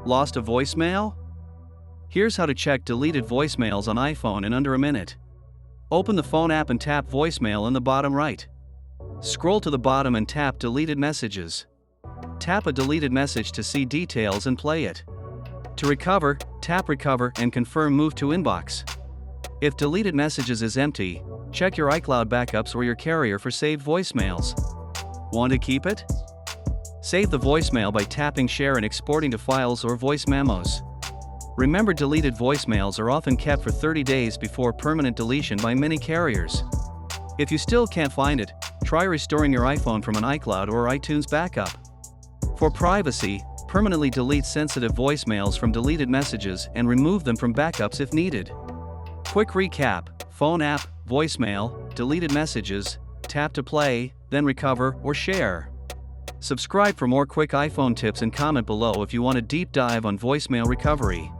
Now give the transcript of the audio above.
Lost a voicemail? Here's how to check deleted voicemails on iPhone in under a minute. Open the phone app and tap voicemail in the bottom right. Scroll to the bottom and tap deleted messages. Tap a deleted message to see details and play it. To recover, tap recover and confirm move to inbox. If deleted messages is empty, check your iCloud backups or your carrier for saved voicemails. Want to keep it? Save the voicemail by tapping share and exporting to files or voice memos. Remember, deleted voicemails are often kept for 30 days before permanent deletion by many carriers. If you still can't find it, try restoring your iPhone from an iCloud or iTunes backup. For privacy, permanently delete sensitive voicemails from deleted messages and remove them from backups if needed. Quick recap: phone app, voicemail, deleted messages, tap to play, then recover or share. Subscribe for more quick iPhone tips and comment below if you want a deep dive on voicemail recovery.